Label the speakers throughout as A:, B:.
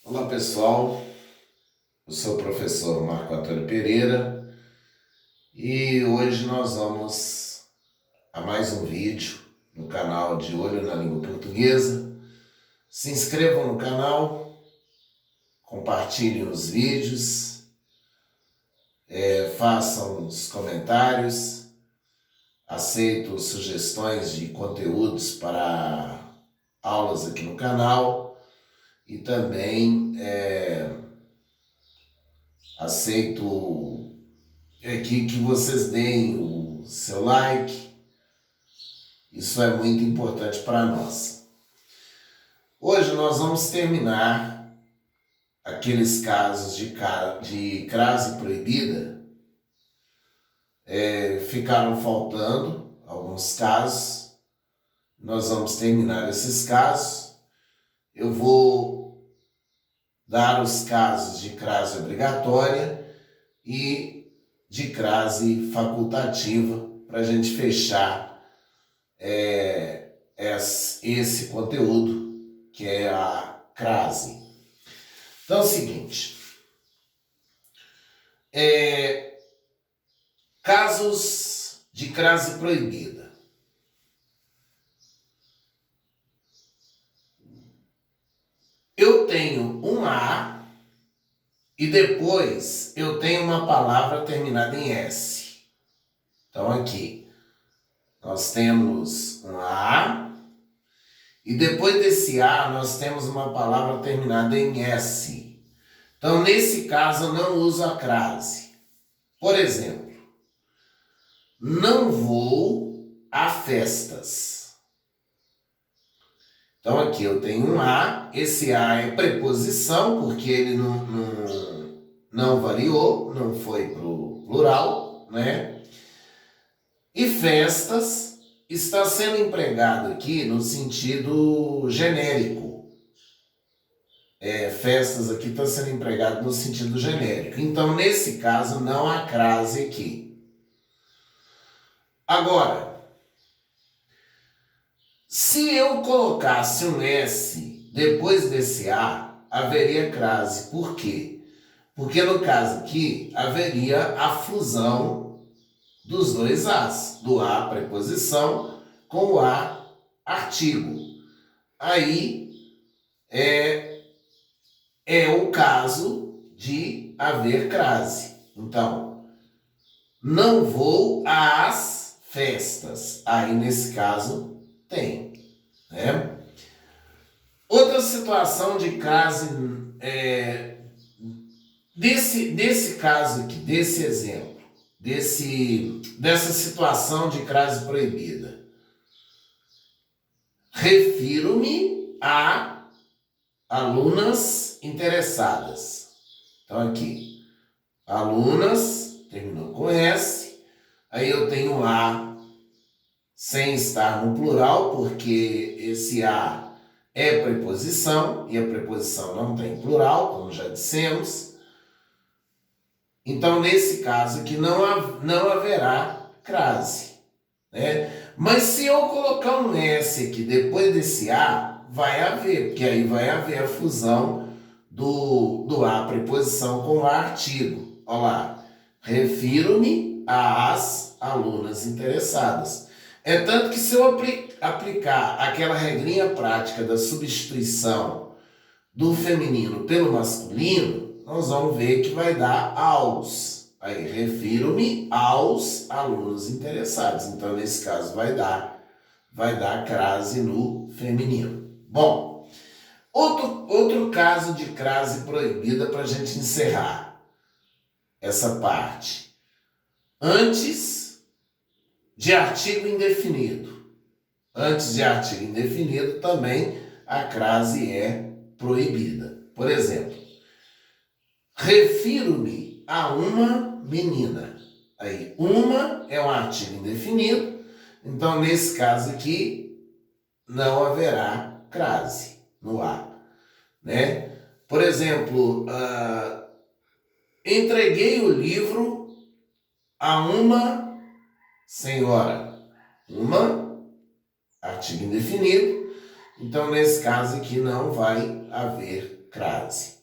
A: Olá pessoal, eu sou o professor Marco Antônio Pereira e hoje nós vamos a mais um vídeo no canal de Olho na Língua Portuguesa. Se inscrevam no canal, compartilhem os vídeos, façam os comentários, aceito sugestões de conteúdos para aulas aqui no canal e também aceito aqui que vocês deem o seu like. Isso é muito importante para nós. Hoje nós vamos terminar aqueles casos de crase proibida. Ficaram faltando alguns casos. Nós vamos terminar esses casos. Eu vou dar os casos de crase obrigatória e de crase facultativa para a gente fechar esse conteúdo, que é a crase. Então é o seguinte, casos de crase proibida. Eu tenho um A e depois eu tenho uma palavra terminada em S. Então aqui nós temos um A e depois desse A nós temos uma palavra terminada em S. Então nesse caso eu não uso a crase. Por exemplo, não vou a festas. Então aqui eu tenho um A, esse A é preposição, porque ele não variou, não foi para o plural, né? E festas está sendo empregado aqui no sentido genérico. Festas aqui está sendo empregado no sentido genérico. Então, nesse caso, não há crase aqui. Agora, se eu colocasse um S depois desse A, haveria crase. Por quê? Porque no caso aqui, haveria a fusão dos dois As, do A preposição com o A artigo. Aí é o caso de haver crase. Então, não vou às festas. Aí nesse caso tem, né? Outra situação de crase desse caso aqui, desse exemplo, dessa situação de crase proibida. Refiro-me a alunas interessadas. Então aqui, alunas, terminou com S, aí eu tenho A sem estar no plural, porque esse A é preposição, e a preposição não tem plural, como já dissemos. Então, nesse caso aqui, não haverá crase, né? Mas se eu colocar um S aqui depois desse A, vai haver, porque aí vai haver a fusão do A preposição com o A artigo. Olha lá, refiro-me às alunas interessadas. É tanto que se eu aplicar aquela regrinha prática da substituição do feminino pelo masculino, nós vamos ver que vai dar aos. Aí, refiro-me aos alunos interessados. Então, nesse caso, vai dar crase no feminino. Bom, outro caso de crase proibida para a gente encerrar essa parte. Antes de artigo indefinido. Antes de artigo indefinido, também a crase é proibida. Por exemplo, refiro-me a uma menina. Aí, uma é um artigo indefinido, então nesse caso aqui não haverá crase no A, né? Por exemplo, entreguei o livro a uma senhora. Uma, artigo indefinido, então nesse caso aqui não vai haver crase.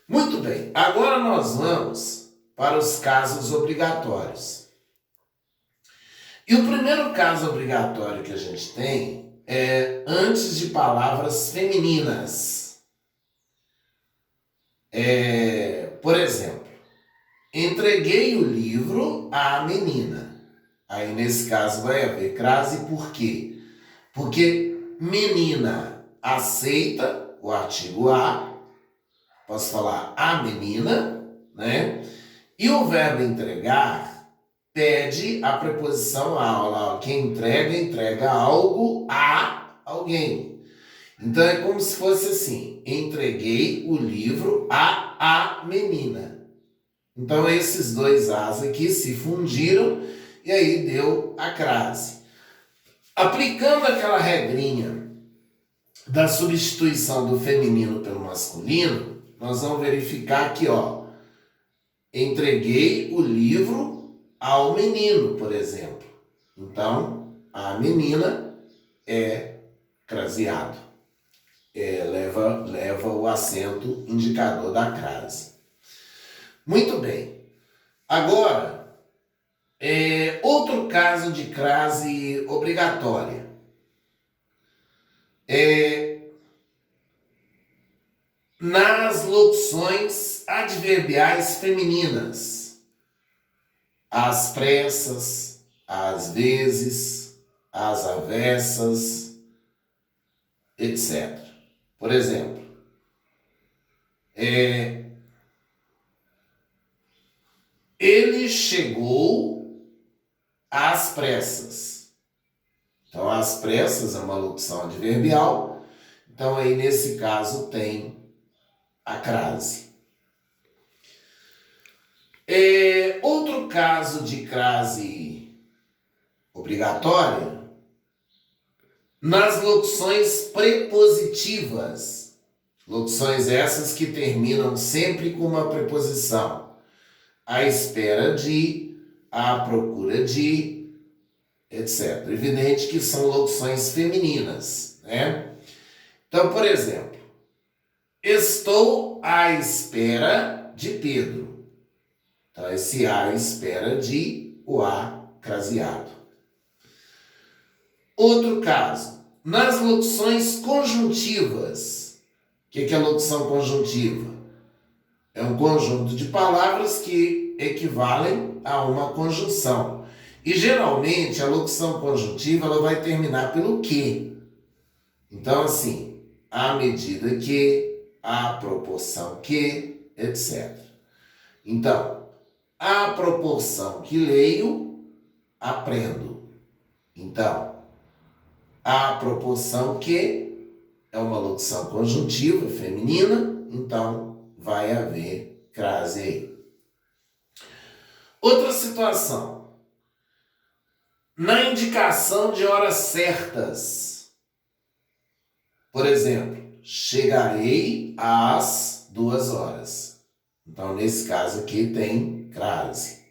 A: Muito bem, agora nós vamos para os casos obrigatórios. E o primeiro caso obrigatório que a gente tem é antes de palavras femininas. Por exemplo, entreguei o livro à menina. Aí nesse caso vai haver crase, por quê? Porque menina aceita o artigo a, posso falar a menina, né? E o verbo entregar pede a preposição a. Quem entrega, entrega algo a alguém. Então é como se fosse assim: entreguei o livro a menina. Então esses dois as aqui se fundiram e aí deu a crase. Aplicando aquela regrinha da substituição do feminino pelo masculino, nós vamos verificar aqui, ó. Entreguei o livro ao menino, por exemplo. Então, a menina é craseado. Leva o acento indicador da crase. Muito bem. Agora, outro caso de crase obrigatória. Nas locuções adverbiais femininas. Às pressas, às vezes, às avessas, etc. Por exemplo, ele chegou às pressas. Então, às pressas é uma locução adverbial. Então, aí nesse caso tem a crase. Outro caso de crase obrigatória, nas locuções prepositivas. Locuções essas que terminam sempre com uma preposição. À espera de, à procura de, etc. Evidente que são locuções femininas, né? Então, por exemplo, estou à espera de Pedro. Então, esse à espera de, o a craseado. Outro caso, nas locuções conjuntivas. O que é locução conjuntiva? É um conjunto de palavras que equivalem a uma conjunção. E geralmente a locução conjuntiva ela vai terminar pelo que. Então, assim, à medida que, à proporção que, etc. Então, à proporção que leio, aprendo. Então, à proporção que é uma locução conjuntiva feminina, então vai haver crase aí. Outra situação. Na indicação de horas certas. Por exemplo, chegarei às 2 horas. Então, nesse caso aqui tem crase.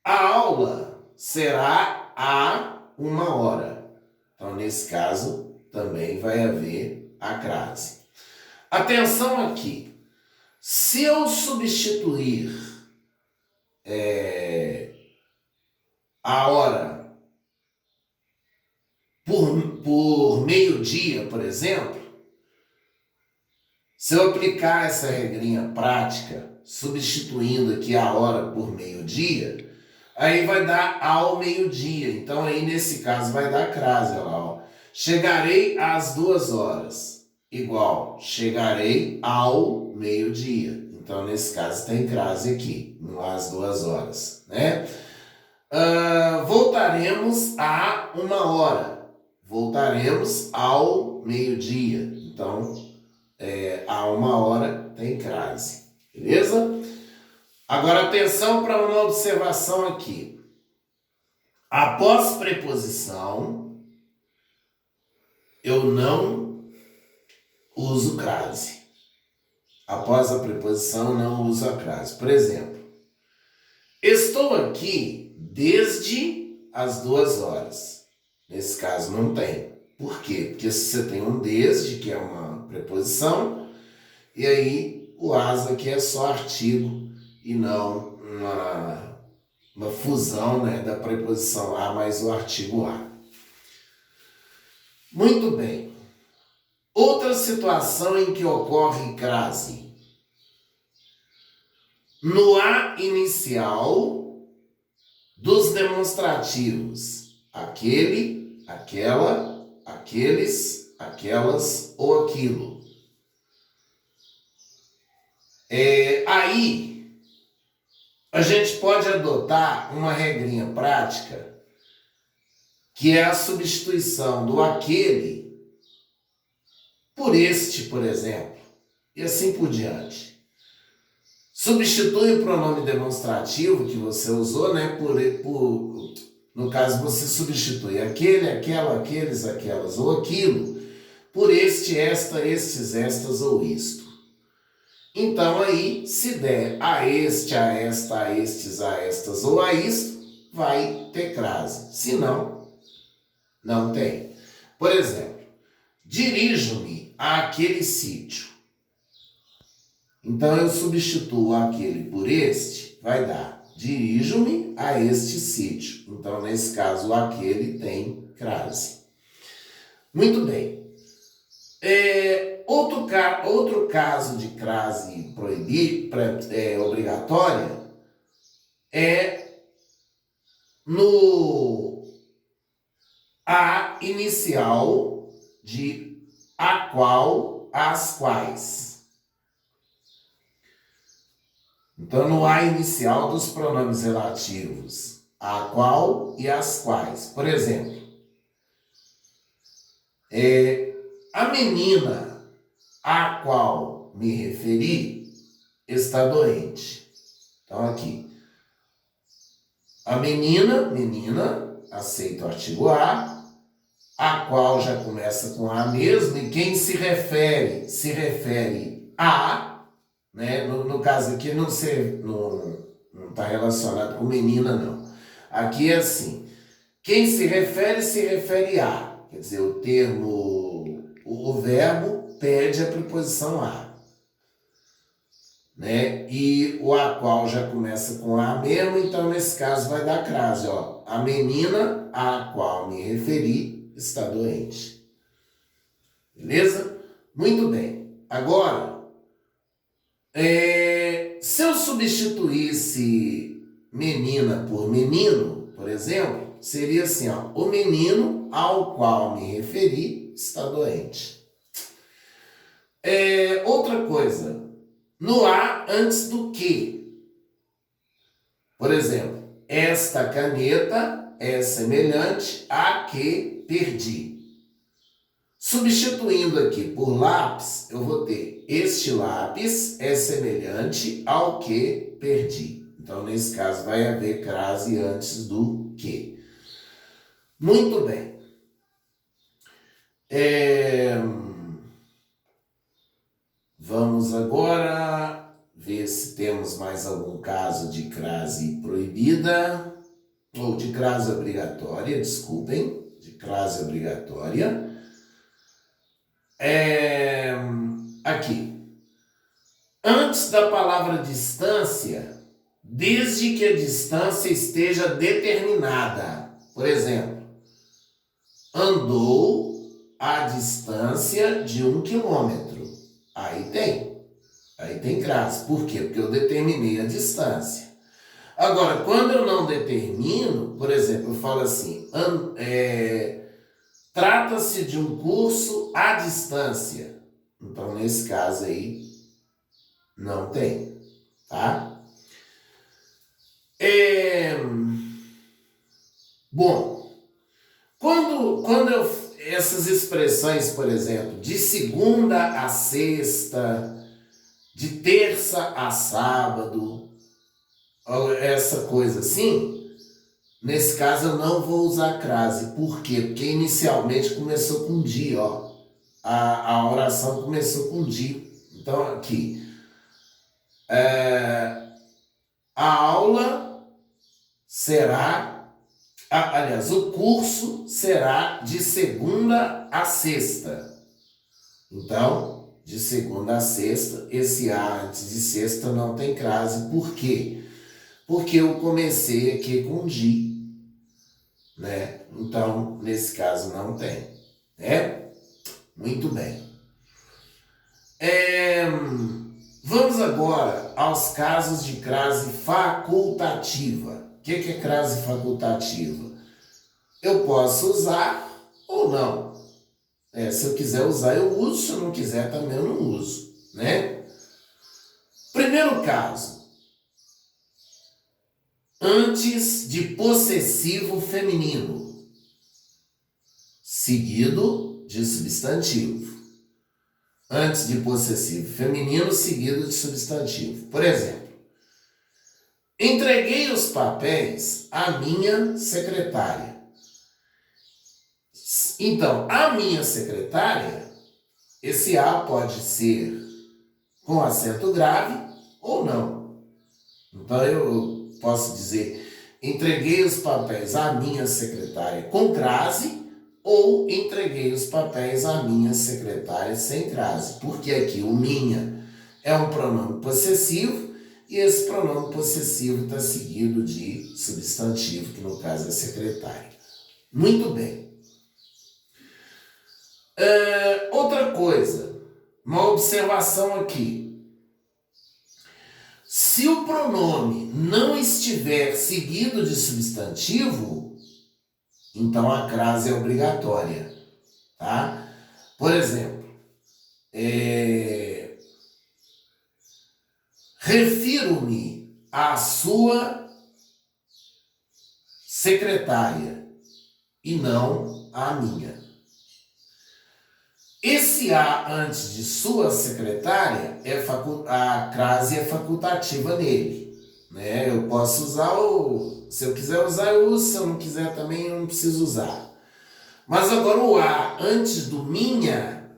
A: A aula será a 1 hora. Então, nesse caso, também vai haver a crase. Atenção aqui. Se eu substituir a hora por meio-dia, por exemplo, se eu aplicar essa regrinha prática, substituindo aqui a hora por meio-dia, aí vai dar ao meio-dia. Então, aí nesse caso vai dar crase. Olha lá, ó. Chegarei às 2 horas. Igual, chegarei ao meio-dia. Então, nesse caso, tem crase aqui, às 2 horas, né? Voltaremos a 1 hora. Voltaremos ao meio-dia. Então, a 1 hora tem crase. Beleza? Agora, atenção para uma observação aqui. Após preposição, eu não uso crase. Após a preposição, não uso a crase. Por exemplo, estou aqui desde as 2 horas. Nesse caso não tem. Por quê? Porque se você tem um desde, que é uma preposição, e aí o as aqui é só artigo e não uma fusão, né, da preposição a mais o artigo a. Muito bem. Outra situação em que ocorre crase. No a inicial dos demonstrativos. Aquele, aquela, aqueles, aquelas ou aquilo. Aí, a gente pode adotar uma regrinha prática, que é a substituição do aquele por este, por exemplo, e assim por diante. Substitui o pronome demonstrativo que você usou, né, no caso, você substitui aquele, aquela, aqueles, aquelas ou aquilo por este, esta, estes, estas ou isto. Então aí, se der a este, a esta, a estes, a estas ou a isto, vai ter crase. Se não, não tem. Por exemplo, dirijo-me àquele sítio. Então eu substituo aquele por este, vai dar dirijo-me a este sítio. Então, nesse caso, o aquele tem crase. Muito bem. Outro caso de crase obrigatória é no a inicial de a qual, as quais. Então, no a inicial dos pronomes relativos, a qual e as quais. Por exemplo, a menina a qual me referi está doente. Então, aqui. A menina, aceita o artigo a qual já começa com a mesmo, e quem se refere a, né? No caso aqui não está relacionado com menina, não. Aqui é assim, quem se refere a, quer dizer, o verbo pede a preposição a, né? E o a qual já começa com a mesmo, então nesse caso vai dar crase, ó. A menina a qual me referi está doente. Beleza? Muito bem. Agora, se eu substituísse menina por menino, por exemplo, seria assim, ó, o menino ao qual me referi está doente. Outra coisa, no a antes do que. Por exemplo, esta caneta é semelhante à que perdi. Substituindo aqui por lápis, eu vou ter este lápis é semelhante ao que perdi. Então, nesse caso, vai haver crase antes do que. Muito bem. Vamos agora ver se temos mais algum caso de crase proibida, ou de crase obrigatória, desculpem, de crase obrigatória. Aqui. Antes da palavra distância, desde que a distância esteja determinada. Por exemplo, andou a distância de 1 quilômetro. Aí tem crase. Por quê? Porque eu determinei a distância. Agora, quando eu não determino, por exemplo, eu falo assim, trata-se de um curso à distância. Então, nesse caso aí, não tem, tá? Bom, essas expressões, por exemplo, de segunda a sexta, de terça a sábado, essa coisa assim, nesse caso eu não vou usar crase. Por quê? Porque inicialmente começou com dia, ó. A oração começou com dia. Então, aqui. A aula será Aliás, o curso será de segunda a sexta. Então, de segunda a sexta, esse A antes de sexta não tem crase. Por quê? Porque eu comecei aqui com de, né? Então, nesse caso, não tem, né? Muito bem. Vamos agora aos casos de crase facultativa. O que é crase facultativa? Eu posso usar ou não. Se eu quiser usar, eu uso. Se eu não quiser, também eu não uso, né? Primeiro caso. Antes de possessivo feminino, seguido de substantivo. Antes de possessivo feminino, seguido de substantivo. Por exemplo, entreguei os papéis à minha secretária. Então, a minha secretária, esse A pode ser com acento grave ou não. Então, eu posso dizer, entreguei os papéis à minha secretária com crase ou entreguei os papéis à minha secretária sem crase. Porque aqui o minha é um pronome possessivo e esse pronome possessivo está seguido de substantivo, que no caso é secretária. Muito bem. Outra coisa, uma observação aqui. Se o pronome não estiver seguido de substantivo, então a crase é obrigatória, tá? Por exemplo, refiro-me à sua secretária e não à minha. Esse A antes de sua secretária, a crase é facultativa nele, né? Eu posso usar, se eu quiser usar, eu uso. Se eu não quiser também, eu não preciso usar. Mas agora o A antes do minha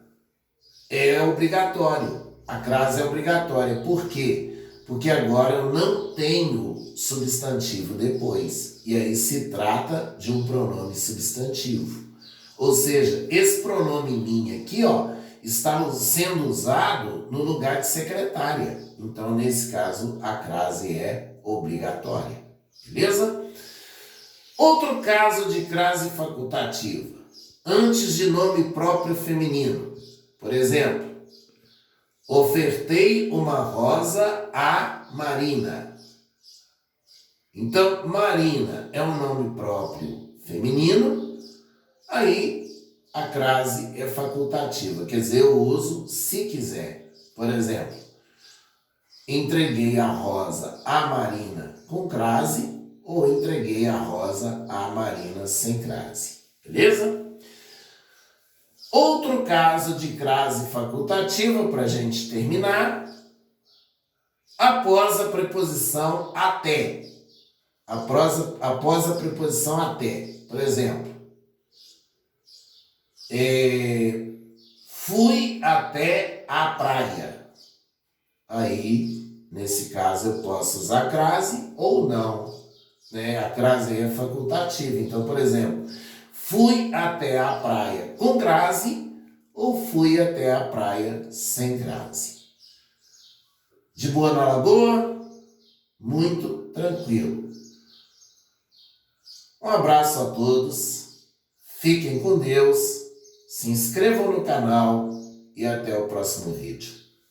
A: é obrigatório. A crase é obrigatória. Por quê? Porque agora eu não tenho substantivo depois. E aí se trata de um pronome substantivo. Ou seja, esse pronome minha aqui, está sendo usado no lugar de secretária. Então, nesse caso, a crase é obrigatória. Beleza? Outro caso de crase facultativa. Antes de nome próprio feminino. Por exemplo, ofertei uma rosa a Marina. Então, Marina é um nome próprio feminino. Aí a crase é facultativa, quer dizer, eu uso se quiser. Por exemplo, entreguei a rosa à Marina com crase ou entreguei a rosa à Marina sem crase. Beleza? Outro caso de crase facultativa, para a gente terminar, após a preposição até. Após a preposição até. Por exemplo, fui até a praia. Aí, nesse caso, eu posso usar crase ou não, né? A crase é facultativa. Então, por exemplo, fui até a praia com crase ou fui até a praia sem crase. De boa na lagoa? Muito tranquilo. Um abraço a todos. Fiquem com Deus. Se inscrevam no canal e até o próximo vídeo.